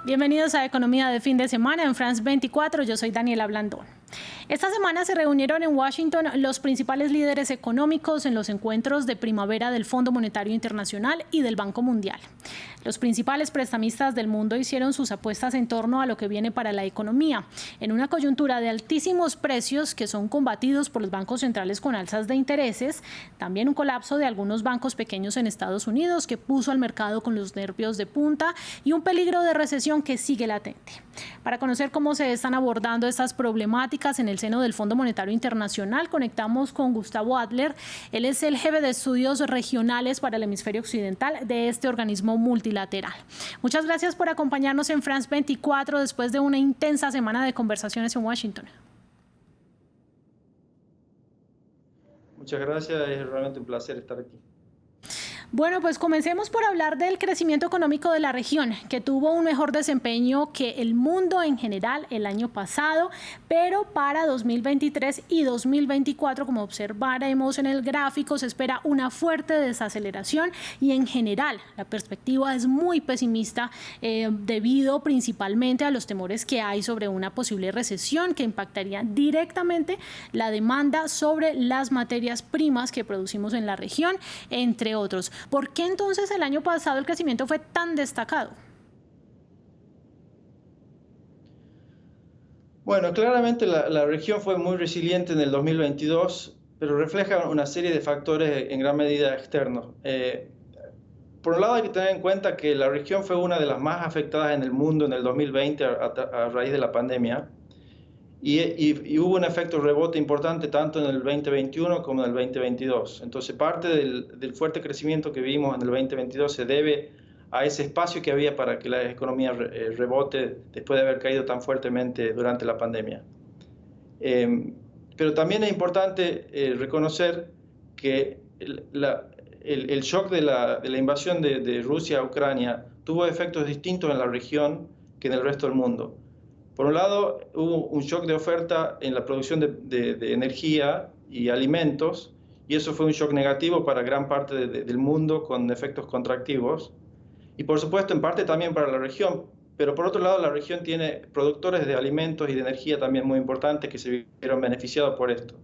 Bienvenidos a Economía de Fin de Semana en France 24. Yo soy Daniela Blandón. Esta semana se reunieron en Washington los principales líderes económicos en los encuentros de primavera del Fondo Monetario Internacional y del Banco Mundial. Los principales prestamistas del mundo hicieron sus apuestas en torno a lo que viene para la economía, en una coyuntura de altísimos precios que son combatidos por los bancos centrales con alzas de intereses, también un colapso de algunos bancos pequeños en Estados Unidos que puso al mercado con los nervios de punta y un peligro de recesión que sigue latente. Para conocer cómo se están abordando estas problemáticas en el seno del Fondo Monetario Internacional, conectamos con Gustavo Adler. Él es el jefe de estudios regionales para el hemisferio occidental de este organismo multilateral. Muchas gracias por acompañarnos en France 24 después de una intensa semana de conversaciones en Washington. Muchas gracias, es realmente un placer estar aquí. Bueno, pues comencemos por hablar del crecimiento económico de la región, que tuvo un mejor desempeño que el mundo en general el año pasado, pero para 2023 y 2024, como observaremos en el gráfico, se espera una fuerte desaceleración y en general la perspectiva es muy pesimista debido principalmente a los temores que hay sobre una posible recesión que impactaría directamente la demanda sobre las materias primas que producimos en la región, entre otros. ¿Por qué entonces el año pasado el crecimiento fue tan destacado? Bueno, claramente la región fue muy resiliente en el 2022, pero refleja una serie de factores en gran medida externos. Por un lado hay que tener en cuenta que la región fue una de las más afectadas en el mundo en el 2020 a raíz de la pandemia y hubo un efecto rebote importante tanto en el 2021 como en el 2022. Entonces parte del fuerte crecimiento que vimos en el 2022 se debe a ese espacio que había para que la economía rebote después de haber caído tan fuertemente durante la pandemia. Pero también es importante reconocer que el shock de la invasión de Rusia a Ucrania tuvo efectos distintos en la región que en el resto del mundo. Por un lado, hubo un shock de oferta en la producción de energía y alimentos, y eso fue un shock negativo para gran parte del mundo con efectos contractivos. Y por supuesto, en parte también para la región, pero por otro lado, la región tiene productores de alimentos y de energía también muy importantes que se vieron beneficiados por esto.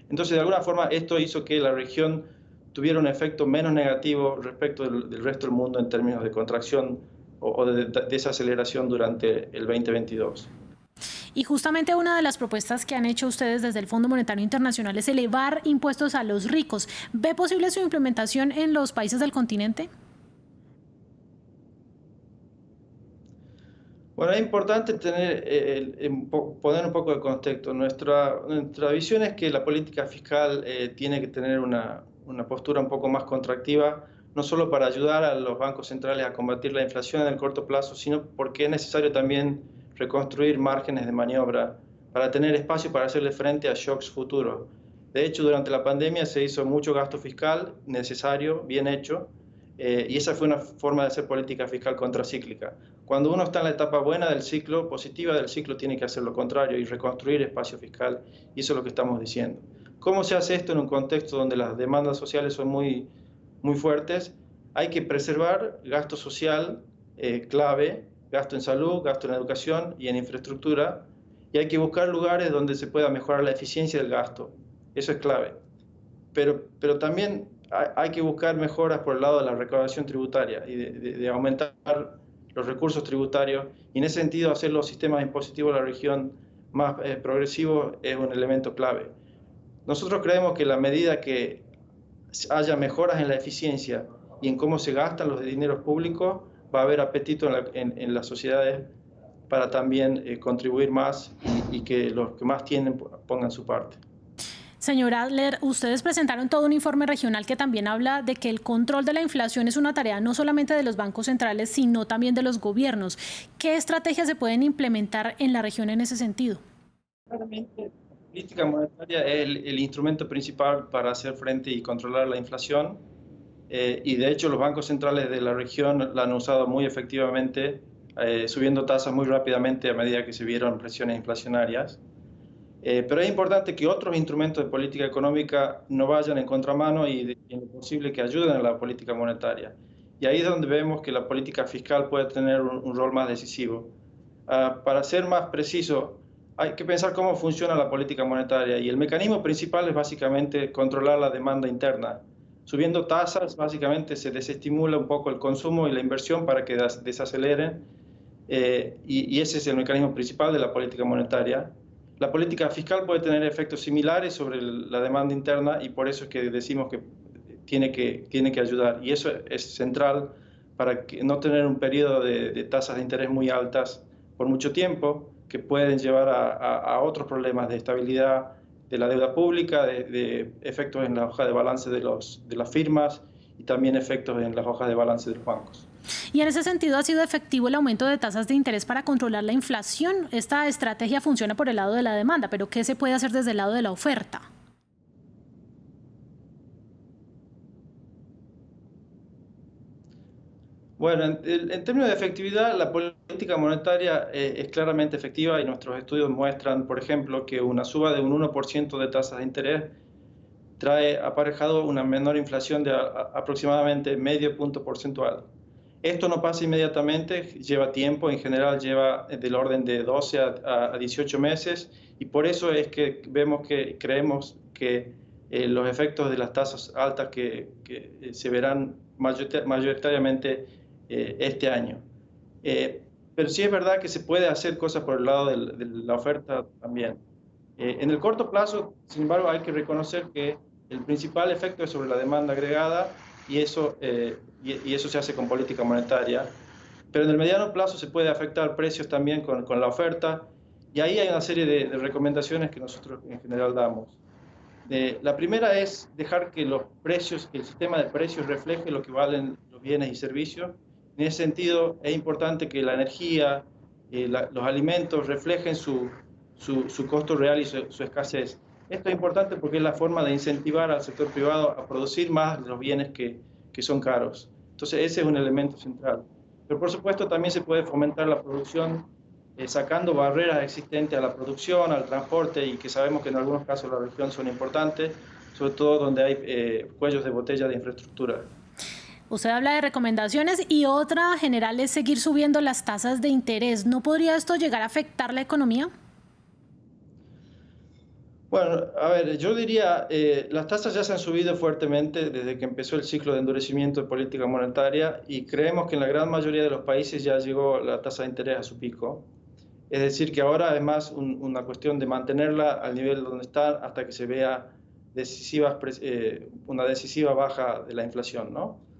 Entonces, de alguna forma, esto hizo que la región tuviera un efecto menos negativo respecto del resto del mundo en términos de contracción o de desaceleración durante el 2022. Y justamente una de las propuestas que han hecho ustedes desde el Fondo Monetario Internacional es elevar impuestos a los ricos. ¿Ve posible su implementación en los países del continente? Bueno, es importante poner un poco de contexto. Nuestra visión es que la política fiscal tiene que tener una postura un poco más contractiva, no solo para ayudar a los bancos centrales a combatir la inflación en el corto plazo, sino porque es necesario también reconstruir márgenes de maniobra para tener espacio para hacerle frente a shocks futuros. De hecho, durante la pandemia se hizo mucho gasto fiscal necesario, bien hecho, y esa fue una forma de hacer política fiscal contracíclica. Cuando uno está en la etapa buena del ciclo, positiva del ciclo, tiene que hacer lo contrario y reconstruir espacio fiscal, y eso es lo que estamos diciendo. ¿Cómo se hace esto en un contexto donde las demandas sociales son muy fuertes? Hay que preservar gasto social clave, gasto en salud, gasto en educación y en infraestructura, y hay que buscar lugares donde se pueda mejorar la eficiencia del gasto. Eso es clave. Pero también hay que buscar mejoras por el lado de la recaudación tributaria y de aumentar los recursos tributarios, y en ese sentido hacer los sistemas impositivos de la región más progresivos es un elemento clave. Nosotros creemos que la medida que haya mejoras en la eficiencia y en cómo se gastan los dineros públicos, va a haber apetito en las sociedades para también contribuir más y que los que más tienen pongan su parte. Señor Adler, ustedes presentaron todo un informe regional que también habla de que el control de la inflación es una tarea no solamente de los bancos centrales, sino también de los gobiernos. ¿Qué estrategias se pueden implementar en la región en ese sentido? Claramente, la política monetaria es el instrumento principal para hacer frente y controlar la inflación. Y de hecho los bancos centrales de la región la han usado muy efectivamente, subiendo tasas muy rápidamente a medida que se vieron presiones inflacionarias. Pero es importante que otros instrumentos de política económica no vayan en contramano y en lo posible que ayuden a la política monetaria. Y ahí es donde vemos que la política fiscal puede tener un rol más decisivo. Para ser más preciso, hay que pensar cómo funciona la política monetaria y el mecanismo principal es básicamente controlar la demanda interna. Subiendo tasas, básicamente se desestimula un poco el consumo y la inversión para que desaceleren y ese es el mecanismo principal de la política monetaria. La política fiscal puede tener efectos similares sobre la demanda interna y por eso es que decimos que tiene que ayudar. Y eso es central para no tener un periodo de tasas de interés muy altas por mucho tiempo, que pueden llevar a otros problemas de estabilidad de la deuda pública, de efectos en la hoja de balance de las firmas y también efectos en las hojas de balance de los bancos. Y en ese sentido, ¿ha sido efectivo el aumento de tasas de interés para controlar la inflación? Esta estrategia funciona por el lado de la demanda, pero ¿qué se puede hacer desde el lado de la oferta? Bueno, en términos de efectividad, la política monetaria es claramente efectiva y nuestros estudios muestran, por ejemplo, que una suba de un 1% de tasas de interés trae aparejado una menor inflación de aproximadamente medio punto porcentual. Esto no pasa inmediatamente, lleva tiempo, en general lleva del orden de 12 a 18 meses y por eso es que creemos que los efectos de las tasas altas que se verán mayoritariamente este año. Pero sí es verdad que se puede hacer cosas por el lado de la oferta también. En el corto plazo, sin embargo, hay que reconocer que el principal efecto es sobre la demanda agregada y eso se hace con política monetaria. Pero en el mediano plazo se puede afectar precios también con la oferta y ahí hay una serie de recomendaciones que nosotros en general damos. La primera es dejar que el sistema de precios refleje lo que valen los bienes y servicios. En ese sentido, es importante que la energía, los alimentos reflejen su costo real y su escasez. Esto es importante porque es la forma de incentivar al sector privado a producir más de los bienes que son caros. Entonces, ese es un elemento central. Pero, por supuesto, también se puede fomentar la producción sacando barreras existentes a la producción, al transporte, y que sabemos que en algunos casos de la región son importantes, sobre todo donde hay cuellos de botella de infraestructura. Usted habla de recomendaciones y otra general es seguir subiendo las tasas de interés. ¿No podría esto llegar a afectar la economía? Bueno, a ver, yo diría, las tasas ya se han subido fuertemente desde que empezó el ciclo de endurecimiento de política monetaria y creemos que en la gran mayoría de los países ya llegó la tasa de interés a su pico. Es decir, que ahora es más una cuestión de mantenerla al nivel donde está hasta que se vea una decisiva baja de la inflación, ¿no?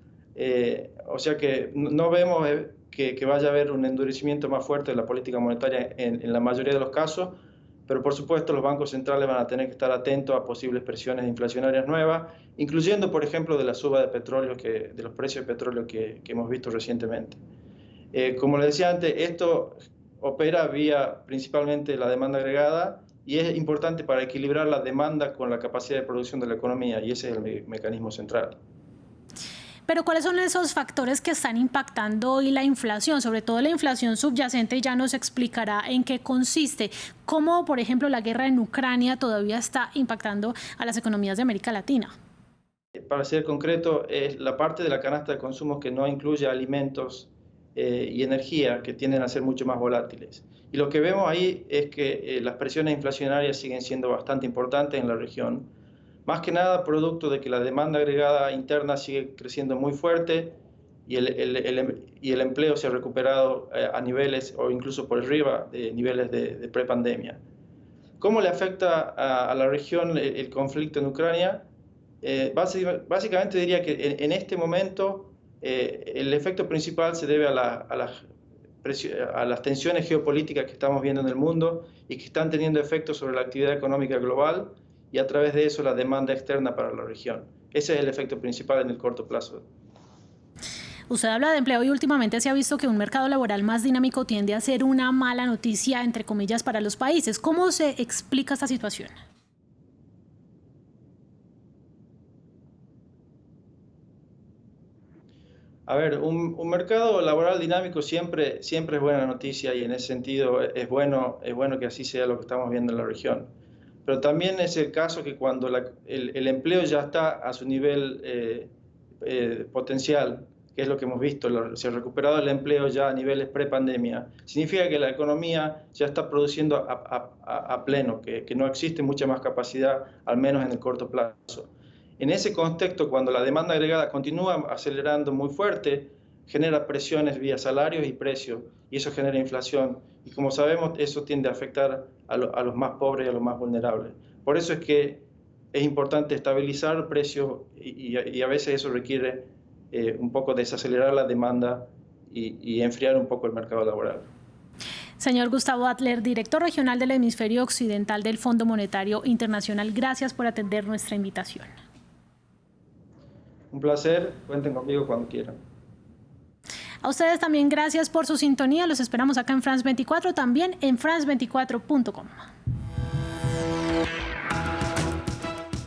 O sea que no vemos que vaya a haber un endurecimiento más fuerte de la política monetaria en la mayoría de los casos, pero por supuesto los bancos centrales van a tener que estar atentos a posibles presiones inflacionarias nuevas, incluyendo, por ejemplo, de la suba de petróleo, de los precios de petróleo que hemos visto recientemente. Como les decía antes, esto opera vía principalmente la demanda agregada y es importante para equilibrar la demanda con la capacidad de producción de la economía y ese es el mecanismo central. Pero ¿cuáles son esos factores que están impactando hoy la inflación? Sobre todo la inflación subyacente, ya nos explicará en qué consiste. ¿Cómo, por ejemplo, la guerra en Ucrania todavía está impactando a las economías de América Latina? Para ser concreto, es la parte de la canasta de consumo que no incluye alimentos y energía, que tienden a ser mucho más volátiles. Y lo que vemos ahí es que las presiones inflacionarias siguen siendo bastante importantes en la región, más que nada producto de que la demanda agregada interna sigue creciendo muy fuerte y el empleo se ha recuperado a niveles o incluso por arriba de niveles de prepandemia. ¿Cómo le afecta a la región el conflicto en Ucrania? Básicamente diría que en este momento el efecto principal se debe a las tensiones geopolíticas que estamos viendo en el mundo y que están teniendo efectos sobre la actividad económica global y a través de eso la demanda externa para la región. Ese es el efecto principal en el corto plazo. Usted habla de empleo y últimamente se ha visto que un mercado laboral más dinámico tiende a ser una mala noticia, entre comillas, para los países. ¿Cómo se explica esta situación? A ver, un mercado laboral dinámico siempre es buena noticia y en ese sentido es bueno que así sea lo que estamos viendo en la región. Pero también es el caso que cuando el empleo ya está a su nivel potencial, que es lo que hemos visto, se ha recuperado el empleo ya a niveles pre-pandemia, significa que la economía ya está produciendo a pleno, que no existe mucha más capacidad, al menos en el corto plazo. En ese contexto, cuando la demanda agregada continúa acelerando muy fuerte, genera presiones vía salarios y precios, y eso genera inflación. Y como sabemos, eso tiende a afectar a los más pobres y a los más vulnerables. Por eso es que es importante estabilizar precios y a veces eso requiere un poco desacelerar la demanda y enfriar un poco el mercado laboral. Señor Gustavo Adler, director regional del hemisferio occidental del Fondo Monetario Internacional, gracias por atender nuestra invitación. Un placer, cuenten conmigo cuando quieran. A ustedes también gracias por su sintonía, los esperamos acá en France 24, también en france24.com.